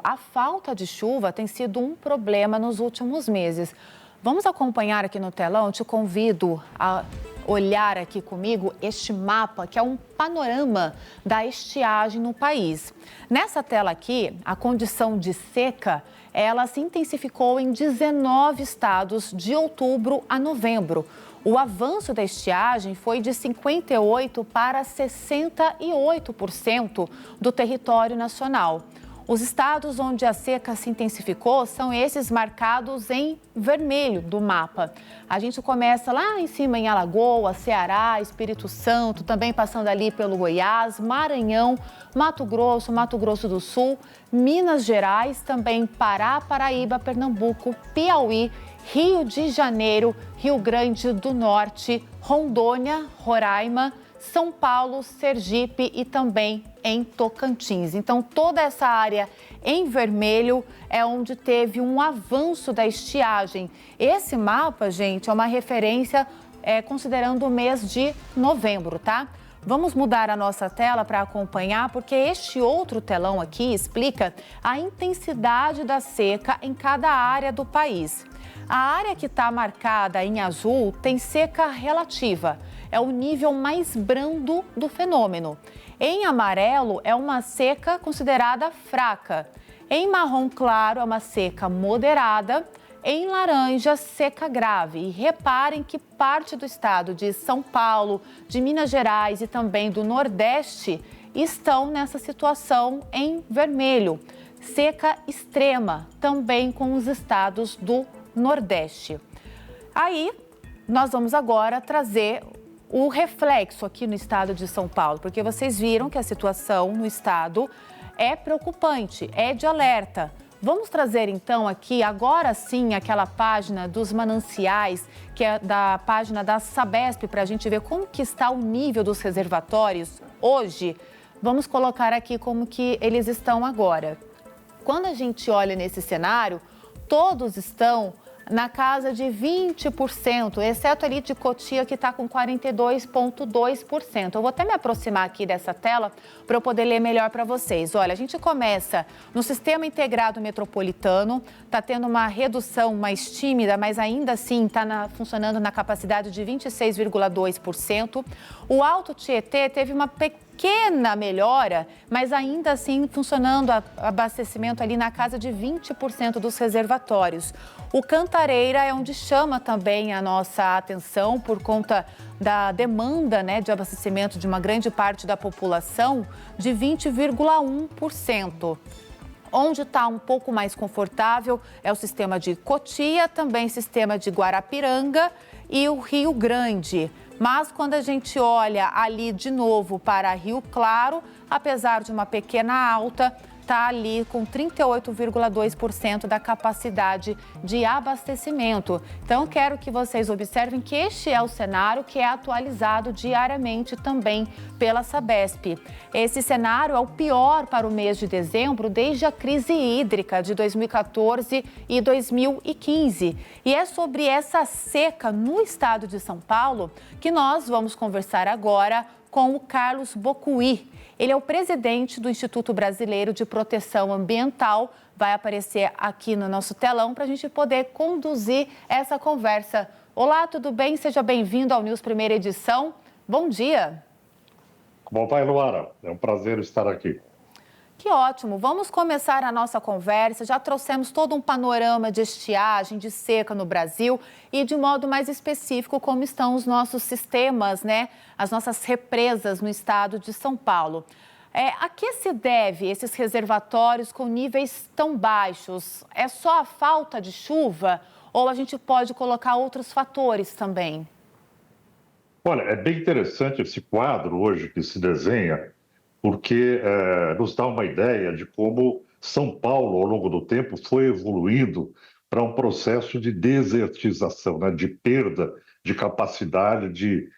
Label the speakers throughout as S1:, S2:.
S1: a falta de chuva tem sido um problema nos últimos meses. Vamos acompanhar aqui no telão, te convido a olhar aqui comigo este mapa, que é um panorama da estiagem no país. Nessa tela aqui, a condição de seca, ela se intensificou em 19 estados de outubro a novembro. O avanço da estiagem foi de 58% para 68% do território nacional. Os estados onde a seca se intensificou são esses marcados em vermelho do mapa. A gente começa lá em cima em Alagoas, Ceará, Espírito Santo, também passando ali pelo Goiás, Maranhão, Mato Grosso do Sul, Minas Gerais, também Pará, Paraíba, Pernambuco, Piauí, Rio de Janeiro, Rio Grande do Norte, Rondônia, Roraima, São Paulo, Sergipe e também em Tocantins. Então, toda essa área em vermelho é onde teve um avanço da estiagem. Esse mapa, gente, é uma referência considerando o mês de novembro, tá? Vamos mudar a nossa tela para acompanhar, porque este outro telão aqui explica a intensidade da seca em cada área do país. A área que está marcada em azul tem seca relativa, é o nível mais brando do fenômeno. Em amarelo, é uma seca considerada fraca. Em marrom claro, é uma seca moderada. Em laranja, seca grave. E reparem que parte do estado de São Paulo, de Minas Gerais e também do Nordeste estão nessa situação em vermelho. Seca extrema, também com os estados do Nordeste. Aí, nós vamos agora trazer o reflexo aqui no estado de São Paulo, porque vocês viram que a situação no estado é preocupante, é de alerta. Vamos trazer então aqui, agora sim, aquela página dos mananciais, que é da página da Sabesp, para a gente ver como que está o nível dos reservatórios hoje. Vamos colocar aqui como que eles estão agora. Quando a gente olha nesse cenário, todos estão na casa de 20%, exceto ali de Cotia, que está com 42,2%. Eu vou até me aproximar aqui dessa tela para eu poder ler melhor para vocês. Olha, a gente começa no Sistema Integrado Metropolitano, está tendo uma redução mais tímida, mas ainda assim está funcionando na capacidade de 26,2%. O Alto Tietê teve uma pequena melhora, mas ainda assim funcionando abastecimento ali na casa de 20% dos reservatórios. O Cantareira é onde chama também a nossa atenção por conta da demanda, de abastecimento de uma grande parte da população, de 20,1%. Onde está um pouco mais confortável é o sistema de Cotia, também sistema de Guarapiranga e o Rio Grande. Mas quando a gente olha ali de novo para Rio Claro, apesar de uma pequena alta, está ali com 38,2% da capacidade de abastecimento. Então, quero que vocês observem que este é o cenário que é atualizado diariamente também pela Sabesp. Esse cenário é o pior para o mês de dezembro desde a crise hídrica de 2014 e 2015. E é sobre essa seca no estado de São Paulo que nós vamos conversar agora com o Carlos Bocuí. Ele é o presidente do Instituto Brasileiro de Proteção Ambiental. Vai aparecer aqui no nosso telão para a gente poder conduzir essa conversa. Olá, tudo bem? Seja bem-vindo ao News Primeira Edição. Bom dia.
S2: Como vai, Luara? É um prazer estar aqui.
S1: Que ótimo. Vamos começar a nossa conversa. Já trouxemos todo um panorama de estiagem, de seca no Brasil e, de modo mais específico, como estão os nossos sistemas, as nossas represas no estado de São Paulo. A que se deve esses reservatórios com níveis tão baixos? É só a falta de chuva ou a gente pode colocar outros fatores também?
S2: Olha, é bem interessante esse quadro hoje que se desenha, porque nos dá uma ideia de como São Paulo, ao longo do tempo, foi evoluindo para um processo de desertização, de perda de capacidade de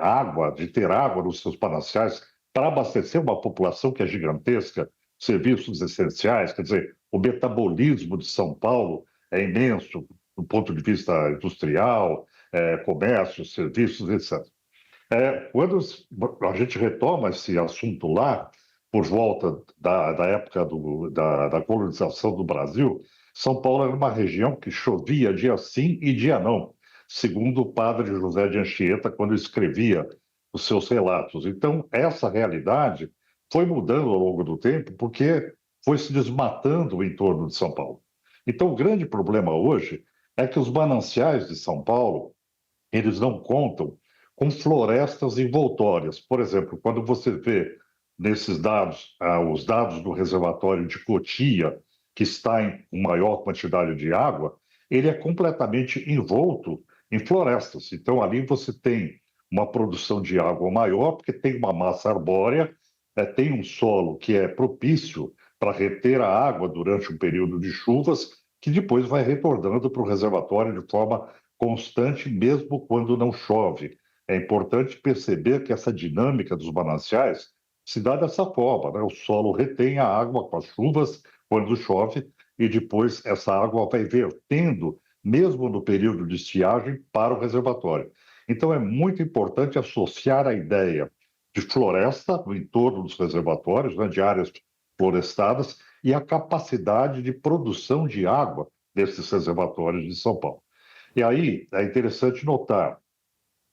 S2: água, de ter água nos seus mananciais para abastecer uma população que é gigantesca, serviços essenciais, quer dizer, o metabolismo de São Paulo é imenso do ponto de vista industrial, comércio, serviços, etc. Quando a gente retoma esse assunto lá, por volta da época da colonização do Brasil, São Paulo era uma região que chovia dia sim e dia não, segundo o padre José de Anchieta, quando escrevia os seus relatos. Então, essa realidade foi mudando ao longo do tempo, porque foi se desmatando o entorno de São Paulo. Então, o grande problema hoje é que os mananciais de São Paulo, eles não contam com florestas envoltórias. Por exemplo, quando você vê nesses dados, os dados do reservatório de Cotia, que está em maior quantidade de água, ele é completamente envolto em florestas. Então, ali você tem uma produção de água maior, porque tem uma massa arbórea, tem um solo que é propício para reter a água durante um período de chuvas, que depois vai retornando para o reservatório de forma constante, mesmo quando não chove. É importante perceber que essa dinâmica dos mananciais se dá dessa forma, né? O solo retém a água com as chuvas quando chove e depois essa água vai vertendo, mesmo no período de estiagem, para o reservatório. Então é muito importante associar a ideia de floresta no entorno dos reservatórios, né, de áreas florestadas, e a capacidade de produção de água desses reservatórios de São Paulo. E aí é interessante notar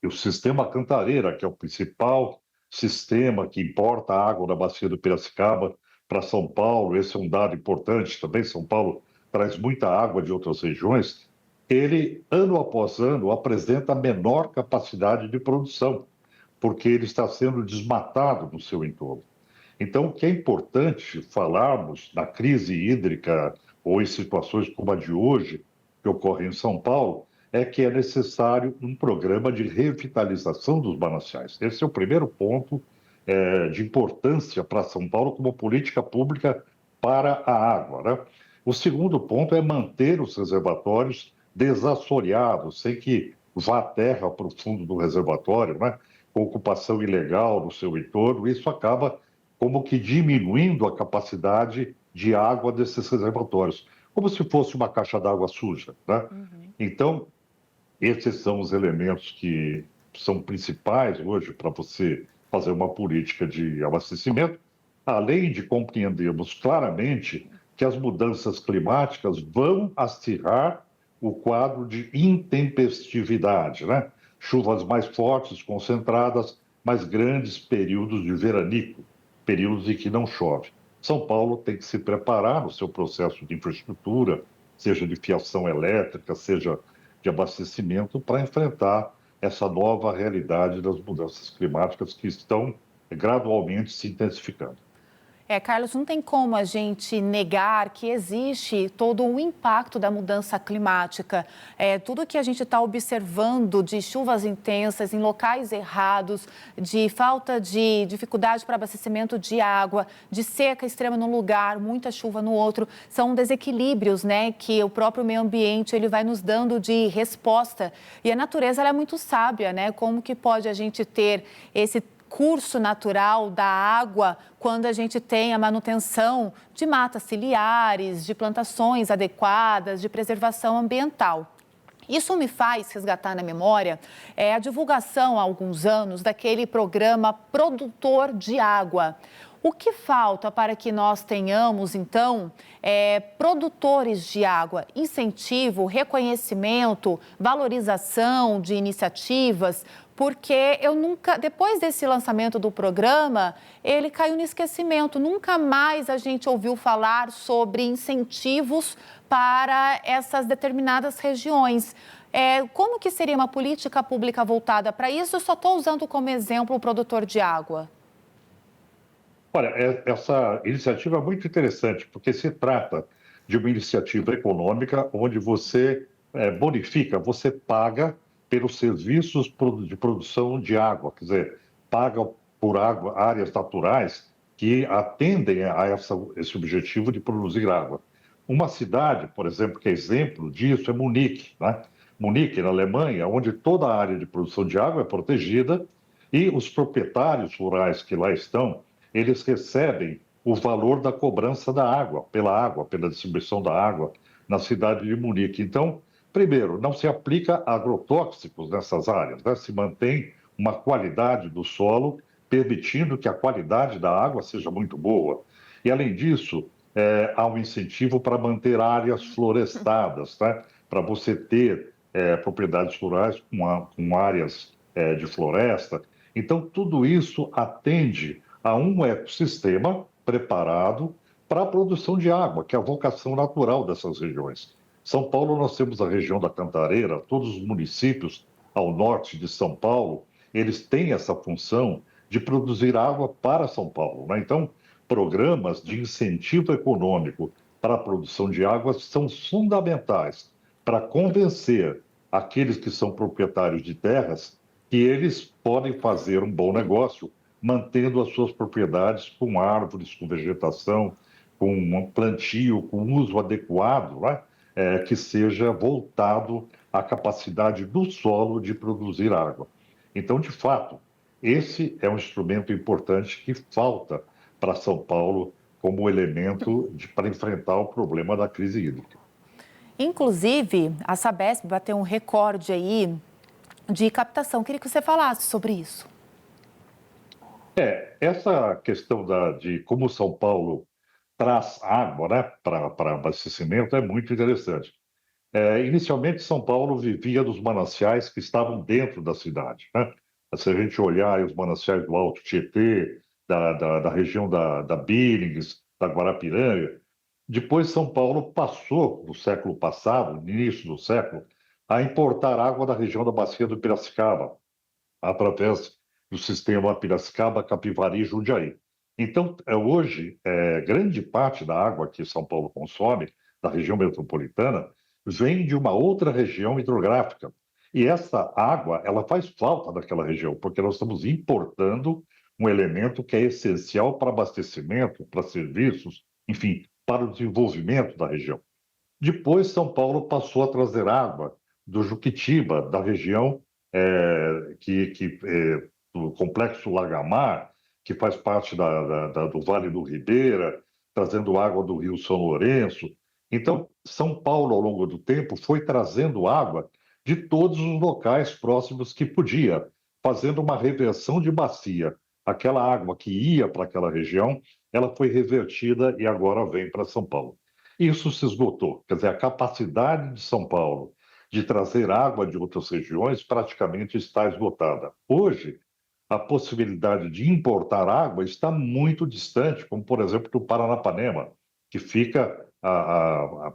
S2: que o sistema Cantareira, que é o principal sistema que importa a água da bacia do Piracicaba para São Paulo, esse é um dado importante também, São Paulo traz muita água de outras regiões, ele, ano após ano, apresenta menor capacidade de produção, porque ele está sendo desmatado no seu entorno. Então, o que é importante falarmos na crise hídrica ou em situações como a de hoje, que ocorre em São Paulo, é que é necessário um programa de revitalização dos mananciais. Esse é o primeiro ponto de importância para São Paulo como política pública para a água, né? O segundo ponto é manter os reservatórios desassoreados, sem que vá terra para o fundo do reservatório, né? Com ocupação ilegal no seu entorno. Isso acaba como que diminuindo a capacidade de água desses reservatórios, como se fosse uma caixa d'água suja, né? Então, esses são os elementos que são principais hoje para você fazer uma política de abastecimento, além de compreendermos claramente que as mudanças climáticas vão acirrar o quadro de intempestividade, né? Chuvas mais fortes, concentradas, mais grandes períodos de veranico, períodos em que não chove. São Paulo tem que se preparar no seu processo de infraestrutura, seja de fiação elétrica, seja de abastecimento, para enfrentar essa nova realidade das mudanças climáticas que estão gradualmente se intensificando.
S1: Carlos, não tem como a gente negar que existe todo o impacto da mudança climática. Tudo que a gente está observando de chuvas intensas em locais errados, de falta de dificuldade para abastecimento de água, de seca extrema num lugar, muita chuva no outro, são desequilíbrios, né, que o próprio meio ambiente ele vai nos dando de resposta. E a natureza ela é muito sábia, né? Como que pode a gente ter esse curso natural da água quando a gente tem a manutenção de matas ciliares, de plantações adequadas, de preservação ambiental. Isso me faz resgatar na memória a divulgação há alguns anos daquele programa Produtor de Água. O que falta para que nós tenhamos, então, produtores de água? Incentivo, reconhecimento, valorização de iniciativas, porque eu nunca, depois desse lançamento do programa, ele caiu no esquecimento. Nunca mais a gente ouviu falar sobre incentivos para essas determinadas regiões. Como que seria uma política pública voltada para isso? Eu só estou usando como exemplo o produtor de água.
S2: Olha, essa iniciativa é muito interessante, porque se trata de uma iniciativa econômica onde você bonifica, você paga pelos serviços de produção de água, quer dizer, paga por água, áreas naturais que atendem a esse objetivo de produzir água. Uma cidade, por exemplo, que é exemplo disso é Munique, né? Munique, na Alemanha, onde toda a área de produção de água é protegida e os proprietários rurais que lá estão, eles recebem o valor da cobrança da água, pela distribuição da água na cidade de Munique. Então, primeiro, não se aplica agrotóxicos nessas áreas, né? Se mantém uma qualidade do solo permitindo que a qualidade da água seja muito boa. E, além disso, há um incentivo para manter áreas florestadas, tá? Para você ter propriedades rurais com áreas de floresta. Então, tudo isso atende a um ecossistema preparado para a produção de água, que é a vocação natural dessas regiões. São Paulo, nós temos a região da Cantareira, todos os municípios ao norte de São Paulo, eles têm essa função de produzir água para São Paulo, né? Então, programas de incentivo econômico para a produção de água são fundamentais para convencer aqueles que são proprietários de terras que eles podem fazer um bom negócio mantendo as suas propriedades com árvores, com vegetação, com um plantio, com uso adequado, né? Que seja voltado à capacidade do solo de produzir água. Então, de fato, esse é um instrumento importante que falta para São Paulo como elemento para enfrentar o problema da crise hídrica.
S1: Inclusive, a Sabesp bateu um recorde aí de captação. Queria que você falasse sobre isso.
S2: Essa questão de como São Paulo traz água, né, para abastecimento é muito interessante. Inicialmente, São Paulo vivia dos mananciais que estavam dentro da cidade, né? Se a gente olhar os mananciais do Alto Tietê, da região da Billings, da Guarapiranga, depois São Paulo passou, no século passado, no início do século, a importar água da região da Bacia do Piracicaba, através do sistema Piracicaba, Capivari e Jundiaí. Então, hoje, grande parte da água que São Paulo consome, da região metropolitana, vem de uma outra região hidrográfica. E essa água, ela faz falta naquela região, porque nós estamos importando um elemento que é essencial para abastecimento, para serviços, enfim, para o desenvolvimento da região. Depois, São Paulo passou a trazer água do Juquitiba, da região do Complexo Lagamar, que faz parte do Vale do Ribeira, trazendo água do Rio São Lourenço. Então, São Paulo, ao longo do tempo, foi trazendo água de todos os locais próximos que podia, fazendo uma reversão de bacia. Aquela água que ia para aquela região, ela foi revertida e agora vem para São Paulo. Isso se esgotou, quer dizer, a capacidade de São Paulo de trazer água de outras regiões praticamente está esgotada. Hoje, a possibilidade de importar água está muito distante, como, por exemplo, do Paranapanema, que fica a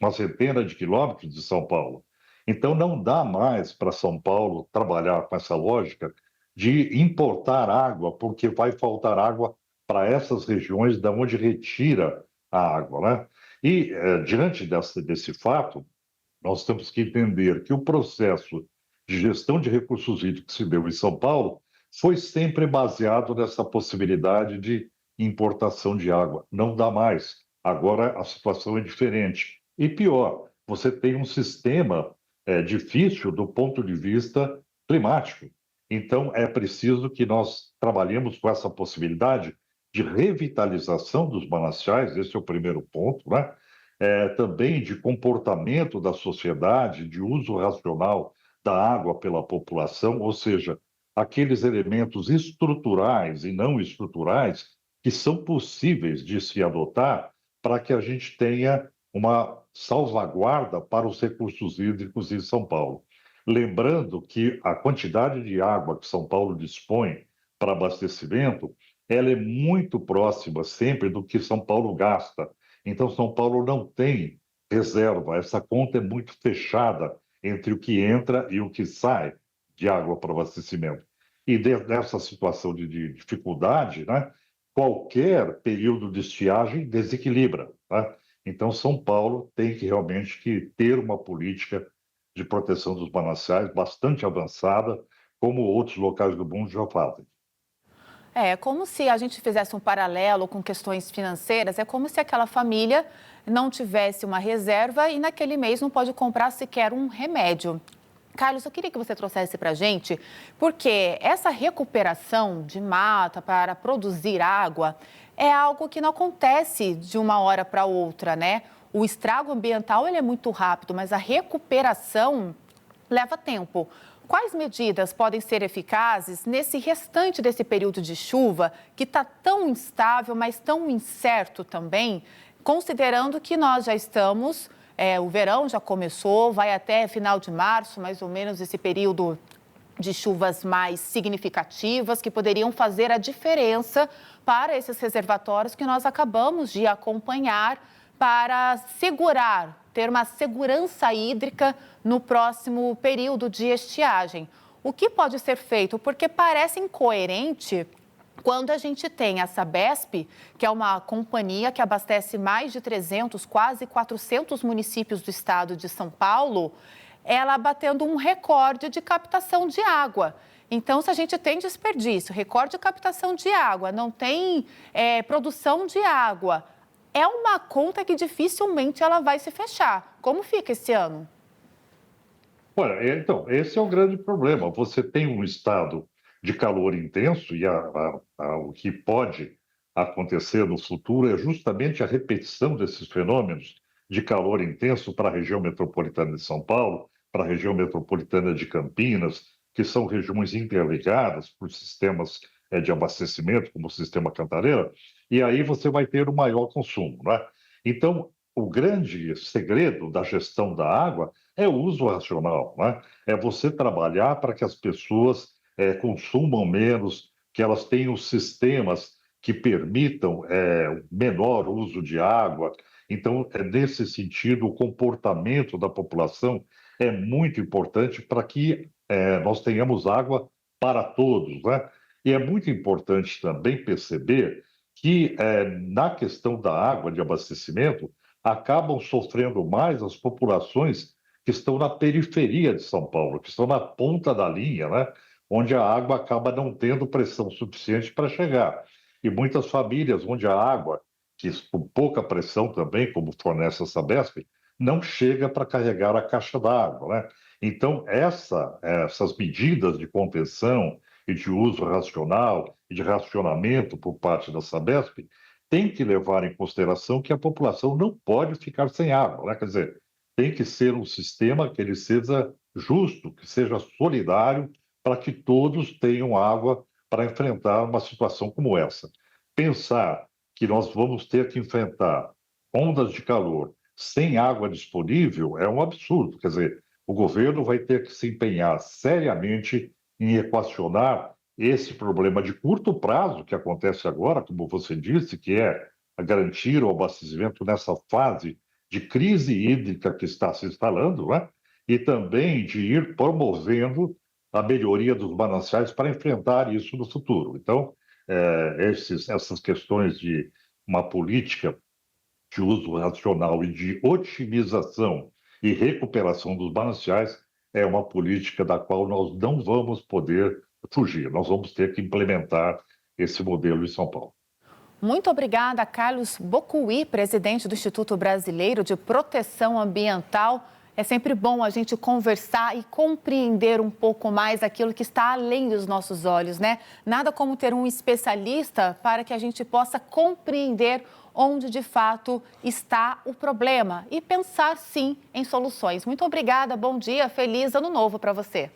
S2: uma centena de quilômetros de São Paulo. Então, não dá mais para São Paulo trabalhar com essa lógica de importar água, porque vai faltar água para essas regiões da onde retira a água, né? E, diante desse fato, nós temos que entender que o processo de gestão de recursos hídricos que se deu em São Paulo foi sempre baseado nessa possibilidade de importação de água. Não dá mais. Agora a situação é diferente. E pior, você tem um sistema difícil do ponto de vista climático. Então, é preciso que nós trabalhemos com essa possibilidade de revitalização dos mananciais, esse é o primeiro ponto, né? Também de comportamento da sociedade, de uso racional da água pela população, ou seja, aqueles elementos estruturais e não estruturais que são possíveis de se adotar para que a gente tenha uma salvaguarda para os recursos hídricos em São Paulo. Lembrando que a quantidade de água que São Paulo dispõe para abastecimento, ela é muito próxima sempre do que São Paulo gasta. Então, São Paulo não tem reserva, essa conta é muito fechada entre o que entra e o que sai de água para abastecimento. E nessa situação de dificuldade, né, qualquer período de estiagem desequilibra. Tá? Então, São Paulo tem que realmente ter uma política de proteção dos mananciais bastante avançada, como outros locais do mundo já fazem.
S1: É como se a gente fizesse um paralelo com questões financeiras, é como se aquela família não tivesse uma reserva e naquele mês não pode comprar sequer um remédio. Carlos, eu queria que você trouxesse para a gente, porque essa recuperação de mata para produzir água é algo que não acontece de uma hora para outra, né? O estrago ambiental ele é muito rápido, mas a recuperação leva tempo. Quais medidas podem ser eficazes nesse restante desse período de chuva que está tão instável, mas tão incerto também, considerando que nós já estamos, o verão já começou, vai até final de março, mais ou menos esse período de chuvas mais significativas que poderiam fazer a diferença para esses reservatórios que nós acabamos de acompanhar para ter uma segurança hídrica no próximo período de estiagem. O que pode ser feito? Porque parece incoerente quando a gente tem a Sabesp, que é uma companhia que abastece mais de 300, quase 400 municípios do estado de São Paulo, ela batendo um recorde de captação de água. Então, se a gente tem desperdício, recorde de captação de água, não tem produção de água, é uma conta que dificilmente ela vai se fechar. Como fica esse ano?
S2: Olha, então, esse é o grande problema. Você tem um estado de calor intenso e o que pode acontecer no futuro é justamente a repetição desses fenômenos de calor intenso para a região metropolitana de São Paulo, para a região metropolitana de Campinas, que são regiões interligadas por sistemas de abastecimento, como o sistema Cantareira, e aí você vai ter o maior consumo, né? Então, o grande segredo da gestão da água é o uso racional, né? É você trabalhar para que as pessoas consumam menos, que elas tenham sistemas que permitam o menor uso de água. Então, nesse sentido, o comportamento da população é muito importante para que nós tenhamos água para todos, né? E é muito importante também perceber que, na questão da água de abastecimento, acabam sofrendo mais as populações que estão na periferia de São Paulo, que estão na ponta da linha, né? Onde a água acaba não tendo pressão suficiente para chegar. E muitas famílias onde a água, que com pouca pressão também, como fornece a Sabesp, não chega para carregar a caixa d'água, né? Então, essas medidas de contenção e de uso racional e de racionamento por parte da Sabesp têm que levar em consideração que a população não pode ficar sem água, né? Quer dizer, tem que ser um sistema que ele seja justo, que seja solidário, para que todos tenham água para enfrentar uma situação como essa. Pensar que nós vamos ter que enfrentar ondas de calor sem água disponível é um absurdo. Quer dizer, o governo vai ter que se empenhar seriamente em equacionar esse problema de curto prazo que acontece agora, como você disse, que é garantir o abastecimento nessa fase de crise hídrica que está se instalando, né? E também de ir promovendo a melhoria dos mananciais para enfrentar isso no futuro. Então, essas questões de uma política de uso racional e de otimização e recuperação dos mananciais é uma política da qual nós não vamos poder fugir. Nós vamos ter que implementar esse modelo em São Paulo.
S1: Muito obrigada, Carlos Bocuí, presidente do Instituto Brasileiro de Proteção Ambiental. É sempre bom a gente conversar e compreender um pouco mais aquilo que está além dos nossos olhos, né? Nada como ter um especialista para que a gente possa compreender onde de fato está o problema e pensar sim em soluções. Muito obrigada, bom dia, feliz ano novo para você.